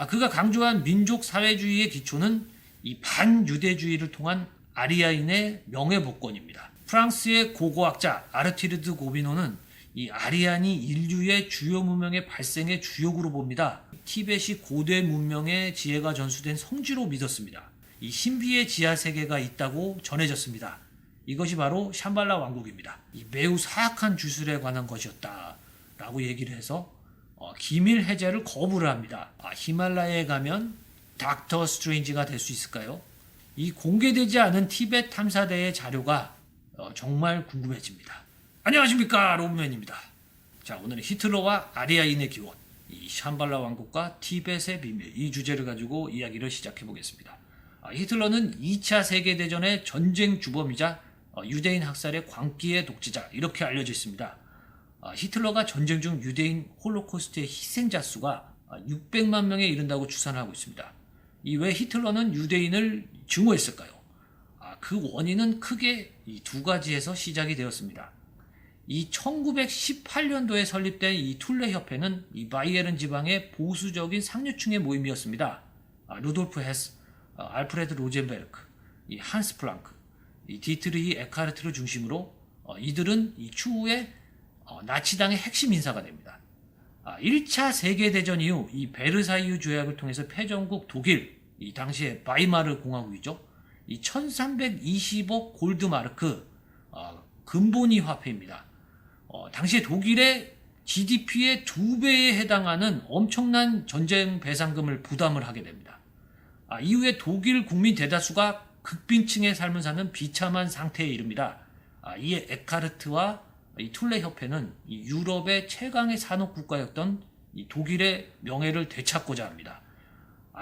그가 강조한 민족 사회주의의 기초는 이 반유대주의를 통한 아리아인의 명예복권입니다. 프랑스의 고고학자 아르티르드 고비노는 이 아리안이 인류의 주요 문명의 발생의 주역으로 봅니다. 티벳이 고대 문명의 지혜가 전수된 성지로 믿었습니다. 이 신비의 지하 세계가 있다고 전해졌습니다. 이것이 바로 샴발라 왕국입니다. 이 매우 사악한 주술에 관한 것이었다라고 얘기를 해서 기밀 해제를 거부를 합니다. 히말라야에 가면 닥터 스트레인지가 될 수 있을까요? 이 공개되지 않은 티벳 탐사대의 자료가 정말 궁금해집니다. 안녕하십니까, 로브맨입니다. 자, 오늘은 히틀러와 아리아인의 기원, 이 샴발라 왕국과 티벳의 비밀, 이 주제를 가지고 이야기를 시작해 보겠습니다. 히틀러는 2차 세계대전의 전쟁 주범이자 유대인 학살의 광기의 독재자, 이렇게 알려져 있습니다. 히틀러가 전쟁 중 유대인 홀로코스트의 희생자 수가 600만 명에 이른다고 추산을 하고 있습니다. 왜 히틀러는 유대인을 증오했을까요? 그 원인은 크게 이 두 가지에서 시작이 되었습니다. 이 1918년도에 설립된 이 툴레 협회는 이 바이에른 지방의 보수적인 상류층의 모임이었습니다. 루돌프 헤스, 알프레드 로젠베르크, 이 한스 플랑크, 이 디트리히 에카르트를 중심으로 이들은 이 추후에 나치당의 핵심 인사가 됩니다. 1차 세계대전 이후 이 베르사유 조약을 통해서 패전국 독일, 이 당시에 바이마르 공화국이죠. 이 1320억 골드마르크 근본위 화폐입니다. 당시에 독일의 GDP의 2배에 해당하는 엄청난 전쟁 배상금을 부담을 하게 됩니다. 이후에 독일 국민 대다수가 극빈층의 삶을 사는 비참한 상태에 이릅니다. 이에 에카르트와 이 툴레 협회는 이 유럽의 최강의 산업 국가였던 이 독일의 명예를 되찾고자 합니다.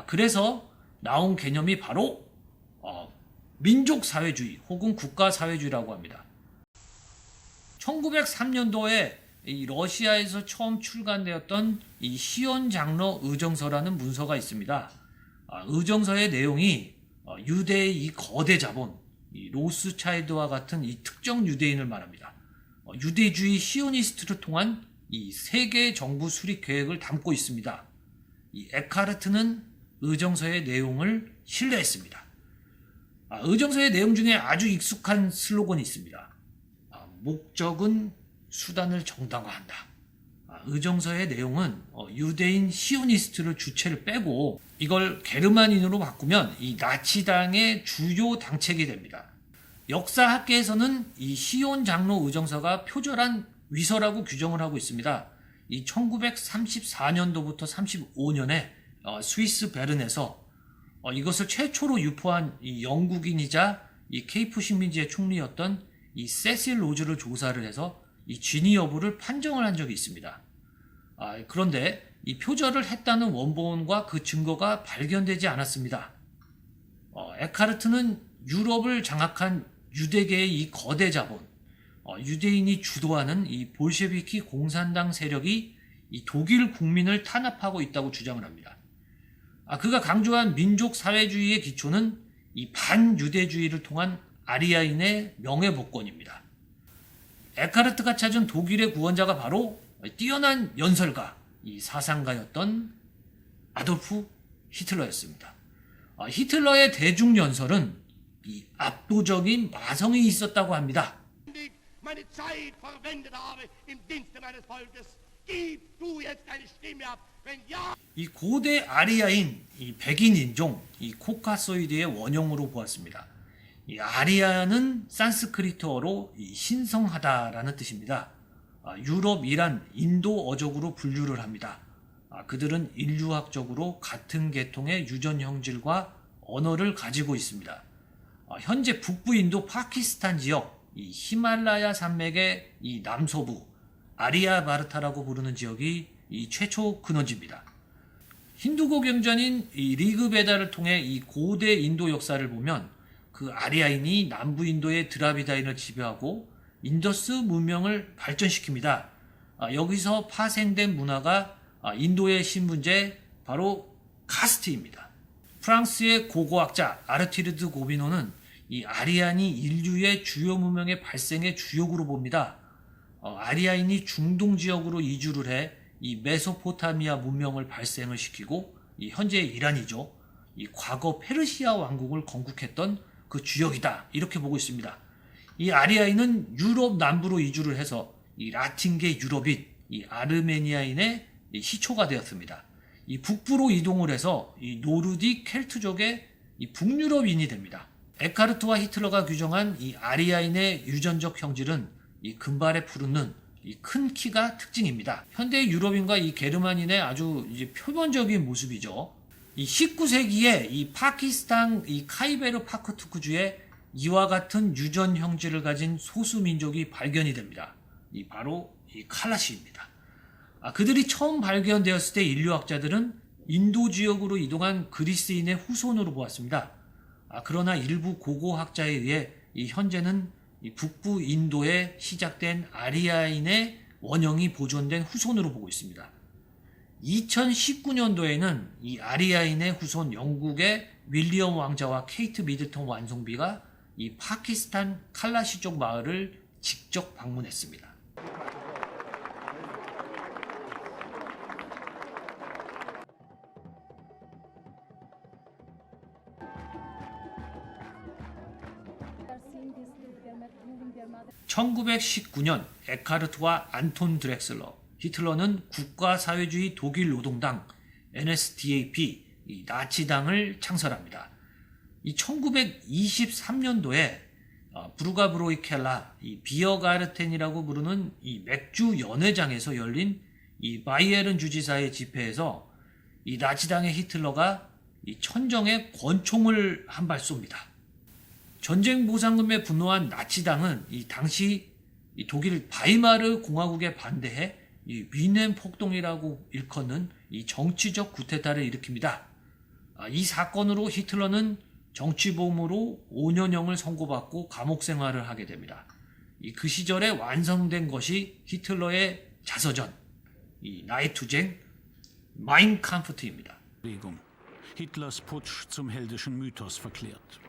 그래서 나온 개념이 바로 민족 사회주의 혹은 국가 사회주의라고 합니다. 1903년도에 이 러시아에서 처음 출간되었던 이 시온 장로 의정서라는 문서가 있습니다. 의정서의 내용이 유대의 이 거대 자본, 이 로스차일드와 같은 이 특정 유대인을 말합니다. 유대주의 시오니스트를 통한 이 세계 정부 수립 계획을 담고 있습니다. 이 에카르트는 의정서의 내용을 신뢰했습니다. 의정서의 내용 중에 아주 익숙한 슬로건이 있습니다. 목적은 수단을 정당화한다. 의정서의 내용은 유대인 시오니스트를 주체를 빼고 이걸 게르만인으로 바꾸면 이 나치당의 주요 당책이 됩니다. 역사학계에서는 이 시온 장로 의정서가 표절한 위서라고 규정을 하고 있습니다. 이 1934년도부터 35년에 스위스 베른에서 이것을 최초로 유포한 이 영국인이자 이 케이프 식민지의 총리였던 이 세실 로즈를 조사를 해서 이 진위 여부를 판정을 한 적이 있습니다. 그런데 이 표절을 했다는 원본과 그 증거가 발견되지 않았습니다. 에카르트는 유럽을 장악한 유대계의 이 거대 자본, 유대인이 주도하는 이 볼셰비키 공산당 세력이 이 독일 국민을 탄압하고 있다고 주장을 합니다. 그가 강조한 민족 사회주의의 기초는 이 반유대주의를 통한 아리아인의 명예복권입니다. 에카르트가 찾은 독일의 구원자가 바로 뛰어난 연설가, 이 사상가였던 아돌프 히틀러였습니다. 히틀러의 대중연설은 이 압도적인 마성이 있었다고 합니다. 이 고대 아리아인, 이 백인 인종, 이 코카소이드의 원형으로 보았습니다. 이 아리아는 산스크리트어로 이 신성하다라는 뜻입니다. 유럽, 이란, 인도 어족으로 분류를 합니다. 그들은 인류학적으로 같은 계통의 유전 형질과 언어를 가지고 있습니다. 현재 북부 인도 파키스탄 지역, 이 히말라야 산맥의 이 남서부 아리아 바르타라고 부르는 지역이 이 최초 근원지입니다. 힌두교 경전인 이 리그베다를 통해 이 고대 인도 역사를 보면 그 아리아인이 남부 인도의 드라비다인을 지배하고 인더스 문명을 발전시킵니다. 여기서 파생된 문화가 인도의 신분제 바로 카스트입니다. 프랑스의 고고학자 아르티르드 고비노는 이 아리안이 인류의 주요 문명의 발생의 주역으로 봅니다. 아리아인이 중동 지역으로 이주를 해 이 메소포타미아 문명을 발생을 시키고 이 현재의 이란이죠. 이 과거 페르시아 왕국을 건국했던 그 주역이다. 이렇게 보고 있습니다. 이 아리아인은 유럽 남부로 이주를 해서 이 라틴계 유럽인 이 아르메니아인의 시초가 되었습니다. 이 북부로 이동을 해서 이 노르딕 켈트족의 이 북유럽인이 됩니다. 에카르트와 히틀러가 규정한 이 아리아인의 유전적 형질은 이 금발에 푸른 눈, 이 큰 키가 특징입니다. 현대 유럽인과 이 게르만인의 아주 이제 표면적인 모습이죠. 이 19세기에 이 파키스탄 이 카이베르 파크투크주에 이와 같은 유전 형질을 가진 소수 민족이 발견이 됩니다. 이 바로 이 칼라시입니다. 그들이 처음 발견되었을 때 인류학자들은 인도 지역으로 이동한 그리스인의 후손으로 보았습니다. 그러나 일부 고고학자에 의해 이 현재는 이 북부 인도에 시작된 아리아인의 원형이 보존된 후손으로 보고 있습니다. 2019년도에는 이 아리아인의 후손 영국의 윌리엄 왕자와 케이트 미들턴 완송비가 이 파키스탄 칼라시족 마을을 직접 방문했습니다. (1919년) 에카르트와 안톤 드렉슬러, 히틀러는 국가사회주의 독일 노동당 NSDAP 이 나치당을 창설합니다. 이 1923년도에 브루가브로이켈라 이 비어가르텐이라고 부르는 이 맥주 연회장에서 열린 이 바이에른 주지사의 집회에서 이 나치당의 히틀러가 이 천정에 권총을 한 발 쏩니다. 전쟁 보상금에 분노한 나치당은 이 당시 이 독일 바이마르 공화국에 반대해 이 위넨 폭동이라고 일컫는 이 정치적 구테타를 일으킵니다. 이 사건으로 히틀러는 정치보험으로 5년형을 선고받고 감옥 생활을 하게 됩니다. 그 시절에 완성된 것이 히틀러의 자서전, 이 나이투쟁 마인 캄프트입니다. Hitlers Putsch zum heldischen Mythos verklärt.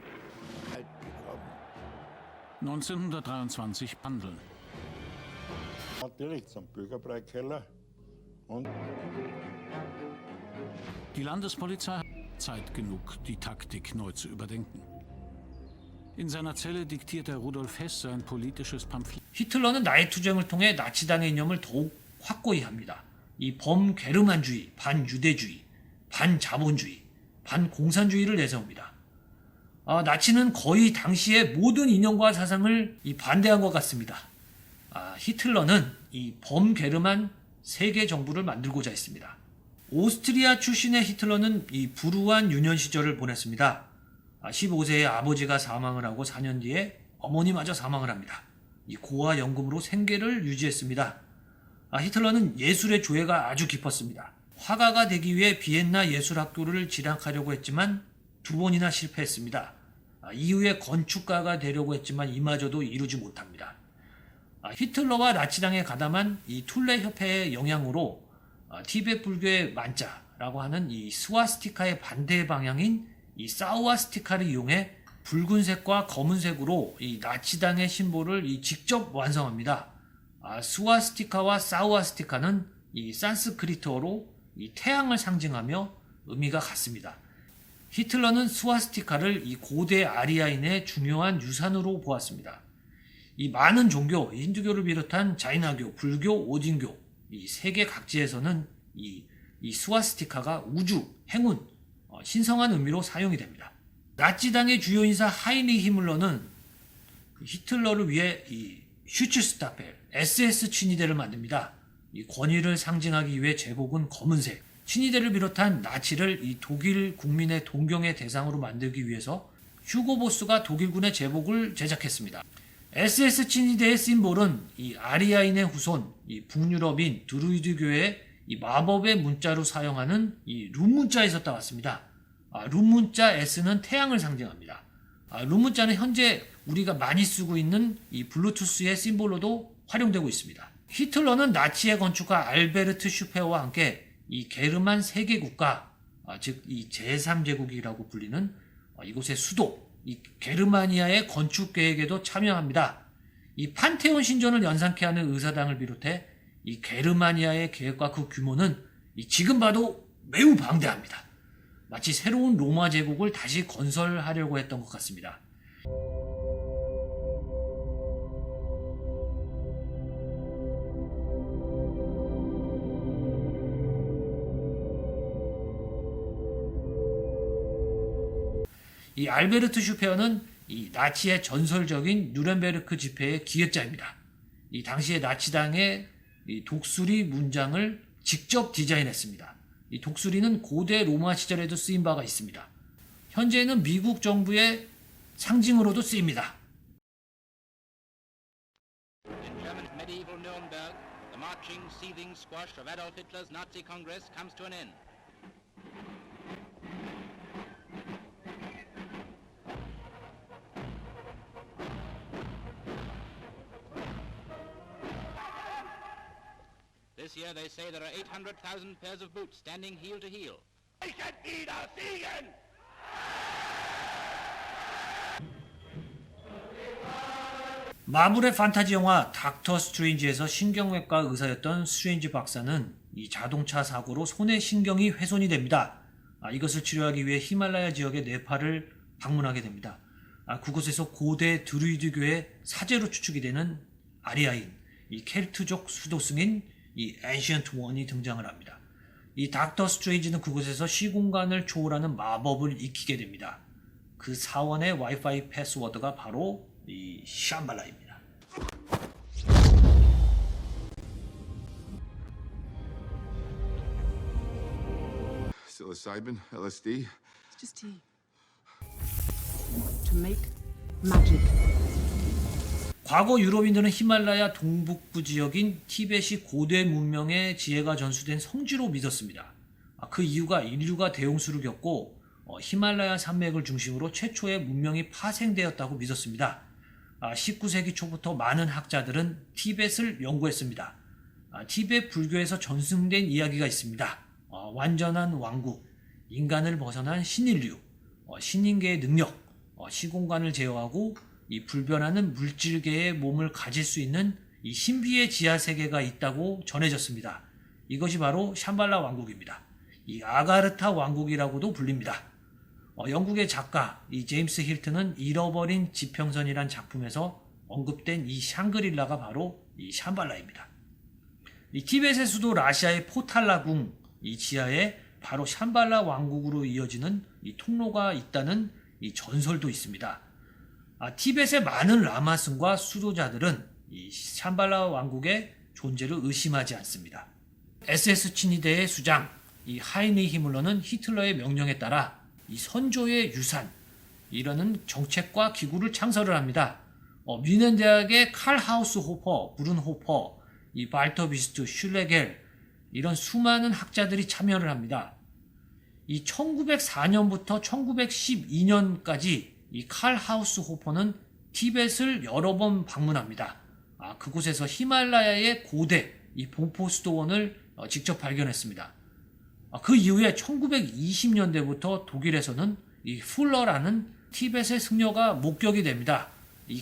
1923 Handeln. Natürlich zum Bürgerbräukeller und Die Landespolizei hat Zeit genug, die Taktik neu zu überdenken. In seiner Zelle diktiert er Rudolf Hess sein politisches Pamphlet. 히틀러는 나이투쟁을 통해 나치당의 이념을 더욱 확고히 합니다. 이 범게르만주의, 반유대주의, 반자본주의, 반공산주의를 내세웁니다. 나치는 거의 당시의 모든 이념과 사상을 반대한 것 같습니다. 히틀러는 이 범게르만 세계 정부를 만들고자 했습니다. 오스트리아 출신의 히틀러는 이 불우한 유년 시절을 보냈습니다. 15세에 아버지가 사망을 하고 4년 뒤에 어머니마저 사망을 합니다. 이 고아 연금으로 생계를 유지했습니다. 히틀러는 예술의 조예가 아주 깊었습니다. 화가가 되기 위해 비엔나 예술학교를 진학하려고 했지만 2번이나 실패했습니다. 이후에 건축가가 되려고 했지만 이마저도 이루지 못합니다. 히틀러와 나치당에 가담한 이 툴레 협회의 영향으로 티베트 불교의 만자라고 하는 이 스와스티카의 반대 방향인 이 사우아스티카를 이용해 붉은색과 검은색으로 이 나치당의 심볼을 직접 완성합니다. 스와스티카와 사우아스티카는 이 산스크리트어로 이 태양을 상징하며 의미가 같습니다. 히틀러는 스와스티카를 이 고대 아리아인의 중요한 유산으로 보았습니다. 이 많은 종교, 힌두교를 비롯한 자이나교, 불교, 오딘교, 이 세계 각지에서는 이 스와스티카가 우주, 행운, 신성한 의미로 사용이 됩니다. 나치당의 주요 인사 하이리히 뮬러는 히틀러를 위해 이 슈츠스타펠, SS 친위대를 만듭니다. 이 권위를 상징하기 위해 제복은 검은색, 친위대를 비롯한 나치를 이 독일 국민의 동경의 대상으로 만들기 위해서 휴고 보스가 독일군의 제복을 제작했습니다. SS 친위대의 심볼은 이 아리아인의 후손, 이 북유럽인 드루이드교의 이 마법의 문자로 사용하는 이 룬 문자에서 따왔습니다. 룬 문자 S는 태양을 상징합니다. 룬 문자는 현재 우리가 많이 쓰고 있는 이 블루투스의 심볼로도 활용되고 있습니다. 히틀러는 나치의 건축가 알베르트 슈페어와 함께 이 게르만 세계 국가, 즉 이 제3제국이라고 불리는 이곳의 수도, 이 게르마니아의 건축 계획에도 참여합니다. 이 판테온 신전을 연상케 하는 의사당을 비롯해 이 게르마니아의 계획과 그 규모는 지금 봐도 매우 방대합니다. 마치 새로운 로마 제국을 다시 건설하려고 했던 것 같습니다. 이 알베르트 슈페어는 이 나치의 전설적인 누렌베르크 집회의 기획자입니다. 이 당시의 나치당의 이 독수리 문장을 직접 디자인했습니다. 이 독수리는 고대 로마 시절에도 쓰인 바가 있습니다. 현재는 미국 정부의 상징으로도 쓰입니다. In German medieval Nuremberg, the marching, seething squash of Adolf Hitler's Nazi Congress comes to an end. This year they say there are 800,000 pairs of boots standing heel to heel. 마블의 판타지 영화 닥터 스트레인지에서 신경외과 의사였던 스트레인지 박사는 이 자동차 사고로 손의 신경이 훼손이 됩니다. 이것을 치료하기 위해 히말라야 지역의 네팔을 방문하게 됩니다. 그곳에서 고대 드루이드교의 사제로 추측이 되는 아리아인, 이 켈트족 수도승인 이 엔시언트 원이 등장을 합니다. 이 닥터 스트레인지는 그곳에서 시공간을 초월하는 마법을 익히게 됩니다. 그 사원의 와이파이 패스워드가 바로 이 샴발라입니다. Psilocybin, LSD. It's just tea. To make magic. 과거 유럽인들은 히말라야 동북부 지역인 티벳이 고대 문명의 지혜가 전수된 성지로 믿었습니다. 그 이유가 인류가 대홍수를 겪고 히말라야 산맥을 중심으로 최초의 문명이 파생되었다고 믿었습니다. 19세기 초부터 많은 학자들은 티벳을 연구했습니다. 티벳 불교에서 전승된 이야기가 있습니다. 완전한 왕국, 인간을 벗어난 신인류, 신인계의 능력, 시공간을 제어하고 이 불변하는 물질계의 몸을 가질 수 있는 이 신비의 지하 세계가 있다고 전해졌습니다. 이것이 바로 샴발라 왕국입니다. 이 아가르타 왕국이라고도 불립니다. 영국의 작가 이 제임스 힐튼은 잃어버린 지평선이란 작품에서 언급된 이 샹그릴라가 바로 이 샴발라입니다. 이 티벳의 수도 라시아의 포탈라궁 이 지하에 바로 샴발라 왕국으로 이어지는 이 통로가 있다는 이 전설도 있습니다. 티벳의 많은 라마슨과 수도자들은 이 샴발라 왕국의 존재를 의심하지 않습니다. SS 친위대의 수장 이 하이니 히물러는 히틀러의 명령에 따라 이 선조의 유산 이라는 정책과 기구를 창설을 합니다. 뮌헨 대학의 칼 하우스 호퍼, 브룬 호퍼, 이 발터 비스트, 슐레겔 이런 수많은 학자들이 참여를 합니다. 이 1904년부터 1912년까지 이 칼 하우스 호퍼는 티벳을 여러 번 방문합니다. 그곳에서 히말라야의 고대 이 봉포 수도원을 직접 발견했습니다. 그 이후에 1920년대부터 독일에서는 이 풀러라는 티벳의 승려가 목격이 됩니다.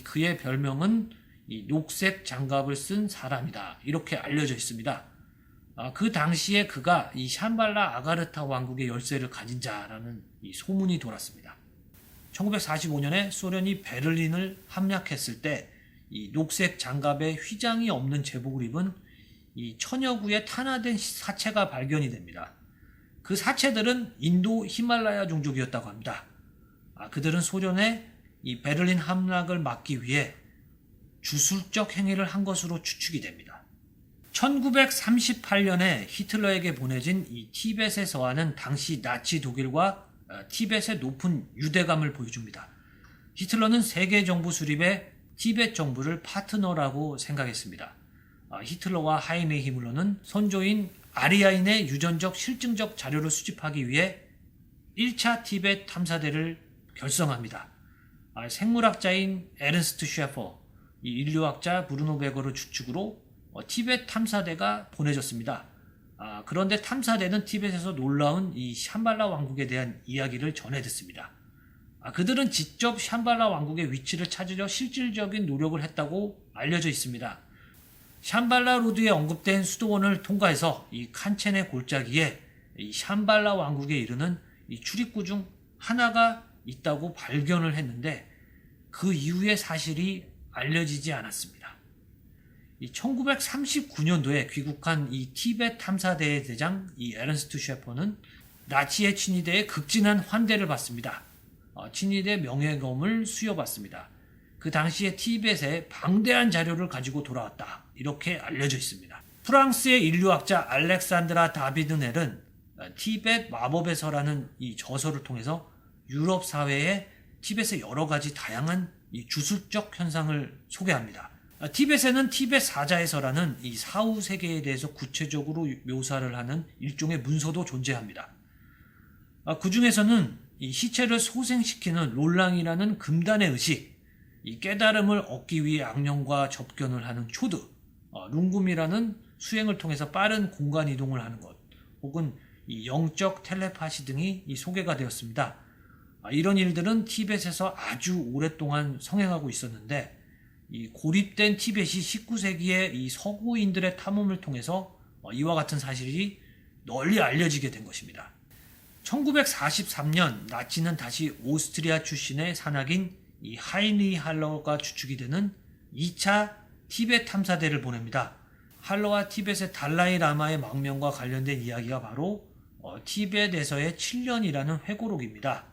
그의 별명은 이 녹색 장갑을 쓴 사람이다. 이렇게 알려져 있습니다. 그 당시에 그가 이 샴발라 아가르타 왕국의 열쇠를 가진 자라는 이 소문이 돌았습니다. 1945년에 소련이 베를린을 함락했을 때 이 녹색 장갑에 휘장이 없는 제복을 입은 이 천여 구의 탄화된 사체가 발견이 됩니다. 그 사체들은 인도 히말라야 종족이었다고 합니다. 그들은 소련의 이 베를린 함락을 막기 위해 주술적 행위를 한 것으로 추측이 됩니다. 1938년에 히틀러에게 보내진 이 티벳의 서한은 당시 나치 독일과 티벳의 높은 유대감을 보여줍니다. 히틀러는 세계 정부 수립에 티벳 정부를 파트너라고 생각했습니다. 히틀러와 하이네 히물러는 선조인 아리아인의 유전적 실증적 자료를 수집하기 위해 1차 티벳 탐사대를 결성합니다. 생물학자인 에른스트 셰퍼, 인류학자 브루노 베거를 주축으로 티벳 탐사대가 보내졌습니다. 그런데 탐사대는 티벳에서 놀라운 이 샴발라 왕국에 대한 이야기를 전해 듣습니다. 그들은 직접 샴발라 왕국의 위치를 찾으려 실질적인 노력을 했다고 알려져 있습니다. 샴발라 로드에 언급된 수도원을 통과해서 이 칸첸의 골짜기에 이 샴발라 왕국에 이르는 이 출입구 중 하나가 있다고 발견을 했는데 그 이후의 사실이 알려지지 않았습니다. 1939년도에 귀국한 이 티베트 탐사대의 대장 이 에른스트 셰퍼는 나치의 친위대에 극진한 환대를 받습니다. 친위대 명예검을 수여받습니다. 그 당시에 티벳에 방대한 자료를 가지고 돌아왔다. 이렇게 알려져 있습니다. 프랑스의 인류학자 알렉산드라 다비드넬은 티벳 마법의 서라는 이 저서를 통해서 유럽 사회에 티벳의 여러 가지 다양한 이 주술적 현상을 소개합니다. 티벳에는 티벳 사자의 서라는 이 사후 세계에 대해서 구체적으로 묘사를 하는 일종의 문서도 존재합니다. 그 중에서는 이 시체를 소생시키는 롤랑이라는 금단의 의식, 이 깨달음을 얻기 위해 악령과 접견을 하는 초드, 룽굼이라는 수행을 통해서 빠른 공간 이동을 하는 것, 혹은 이 영적 텔레파시 등이 이 소개가 되었습니다. 이런 일들은 티벳에서 아주 오랫동안 성행하고 있었는데 이 고립된 티벳이 19세기에 이 서구인들의 탐험을 통해서 이와 같은 사실이 널리 알려지게 된 것입니다. 1943년 나치는 다시 오스트리아 출신의 산악인 이 하인리 할러가 주축이 되는 2차 티벳 탐사대를 보냅니다. 할러와 티벳의 달라이 라마의 망명과 관련된 이야기가 바로 티벳에서의 7년이라는 회고록입니다.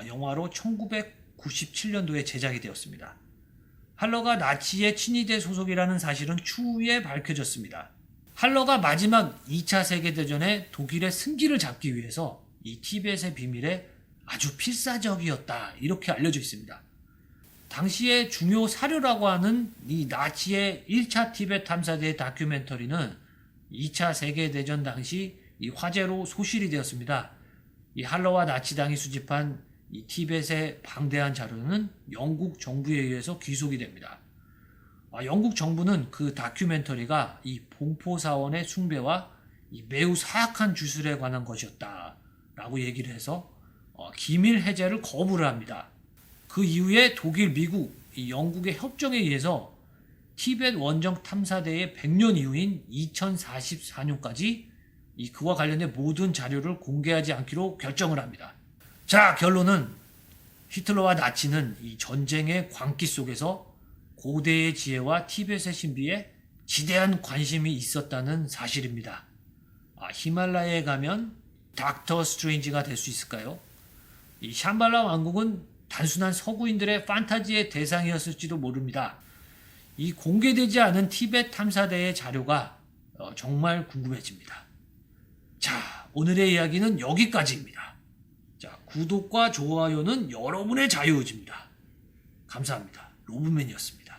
영화로 1997년도에 제작이 되었습니다. 할러가 나치의 친위대 소속이라는 사실은 추후에 밝혀졌습니다. 할러가 마지막 2차 세계대전에 독일의 승기를 잡기 위해서 이 티벳의 비밀에 아주 필사적이었다, 이렇게 알려져 있습니다. 당시의 중요 사료라고 하는 이 나치의 1차 티벳 탐사대의 다큐멘터리는 2차 세계대전 당시 이 화제로 소실이 되었습니다. 이 할러와 나치당이 수집한 이 티벳의 방대한 자료는 영국 정부에 의해서 귀속이 됩니다. 영국 정부는 그 다큐멘터리가 이 봉포사원의 숭배와 이 매우 사악한 주술에 관한 것이었다라고 얘기를 해서 기밀 해제를 거부를 합니다. 그 이후에 독일, 미국, 이 영국의 협정에 의해서 티벳 원정 탐사대의 100년 이후인 2044년까지 이 그와 관련된 모든 자료를 공개하지 않기로 결정을 합니다. 자, 결론은 히틀러와 나치는 이 전쟁의 광기 속에서 고대의 지혜와 티벳의 신비에 지대한 관심이 있었다는 사실입니다. 히말라야에 가면 닥터 스트레인지가 될 수 있을까요? 이 샴발라 왕국은 단순한 서구인들의 판타지의 대상이었을지도 모릅니다. 이 공개되지 않은 티벳 탐사대의 자료가 정말 궁금해집니다. 자, 오늘의 이야기는 여기까지입니다. 자, 구독과 좋아요는 여러분의 자유의지입니다. 감사합니다. 로브맨이었습니다.